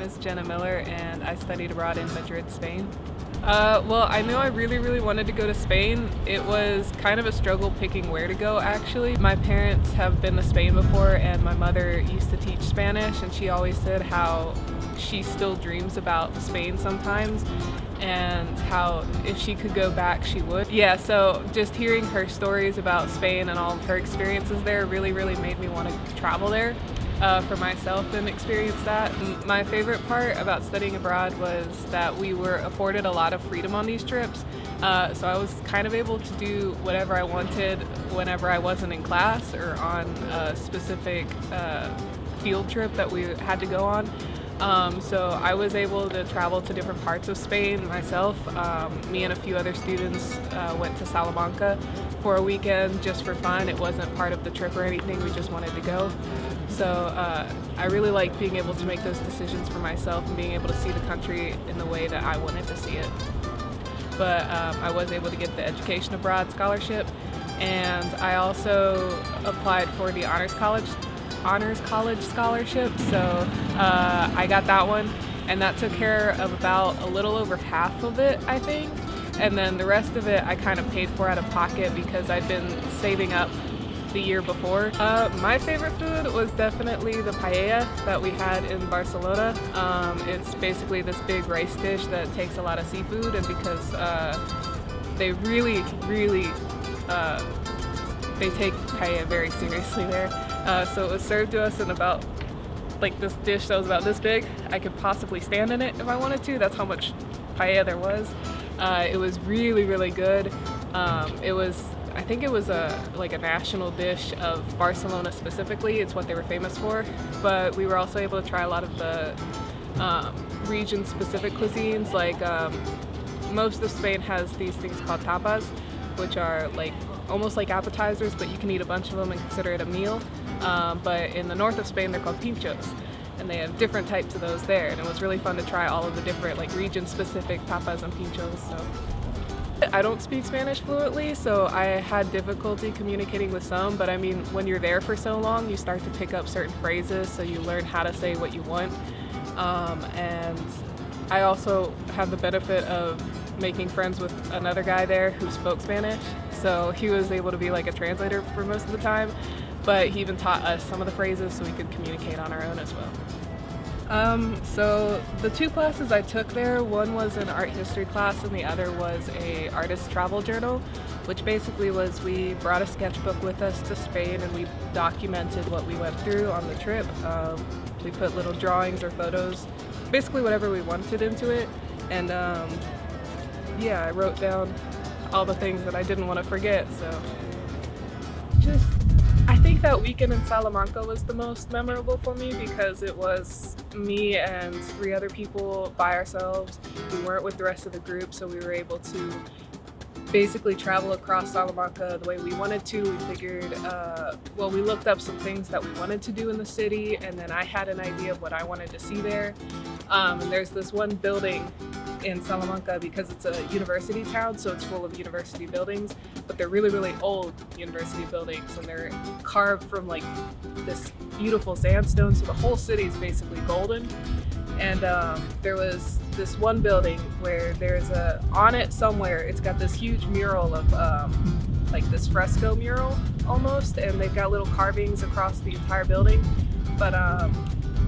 is Jenna Miller, and I studied abroad in Madrid, Spain. Well, I knew I really wanted to go to Spain. It was kind of a struggle picking where to go, actually. My parents have been to Spain before, and my mother used to teach Spanish, and she always said how she still dreams about Spain sometimes, and how if she could go back, she would. Yeah, so just hearing her stories about Spain and all of her experiences there really made me want to travel there. For myself and experience that. My favorite part about studying abroad was that we were afforded a lot of freedom on these trips. So I was kind of able to do whatever I wanted whenever I wasn't in class or on a specific field trip that we had to go on. So I was able to travel to different parts of Spain myself. Me and a few other students went to Salamanca for a weekend just for fun. It wasn't part of the trip or anything, we just wanted to go. So I really like being able to make those decisions for myself and being able to see the country in the way that I wanted to see it. But I was able to get the Education Abroad scholarship, and I also applied for the Honors College scholarship. So I got that one, and that took care of about a little over half of it, I think. And then the rest of it I kind of paid for out of pocket because I'd been saving up the year before. My favorite food was definitely the paella that we had in Barcelona. It's basically this big rice dish that takes a lot of seafood, and because they really they take paella very seriously there. So it was served to us in about like this dish that was about this big. I could possibly stand in it if I wanted to. That's how much paella there was. It was really good. I think it was like a national dish of Barcelona specifically. It's what they were famous for. But we were also able to try a lot of the region-specific cuisines. Like most of Spain has these things called tapas, which are like almost like appetizers, but you can eat a bunch of them and consider it a meal. But in the north of Spain, they're called pinchos, and they have different types of those there. And it was really fun to try all of the different like region-specific tapas and pinchos. So. I don't speak Spanish fluently, so I had difficulty communicating with some, but I mean, when you're there for so long, you start to pick up certain phrases, so you learn how to say what you want. And I also have the benefit of making friends with another guy there who spoke Spanish, so he was able to be like a translator for most of the time, but he even taught us some of the phrases so we could communicate on our own as well. So the two classes I took there, one was an art history class and the other was a artist travel journal, which basically was we brought a sketchbook with us to Spain and we documented what we went through on the trip. We put little drawings or photos, basically whatever we wanted into it, and yeah, I wrote down all the things that I didn't want to forget. So I think that weekend in Salamanca was the most memorable for me because it was me and 3 other people by ourselves. We weren't with the rest of the group, so we were able to basically travel across Salamanca the way we wanted to. We figured, well, we looked up some things that we wanted to do in the city, and then I had an idea of what I wanted to see there. And there's this one building in Salamanca because it's a university town, so it's full of university buildings, but they're really old university buildings, and they're carved from like this beautiful sandstone, so the whole city is basically golden. And there was this one building where there's on it somewhere, it's got this huge mural of like this fresco mural almost, and they've got little carvings across the entire building, but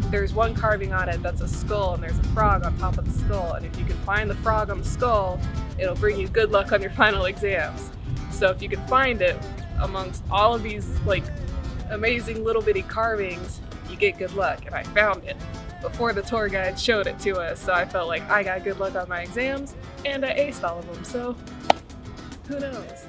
there's one carving on it that's a skull, and there's a frog on top of the skull, and if you can find the frog on the skull, it'll bring you good luck on your final exams. So if you can find it amongst all of these like amazing little bitty carvings, you get good luck, and I found it before the tour guide showed it to us, so I felt like I got good luck on my exams, and I aced all of them, so who knows?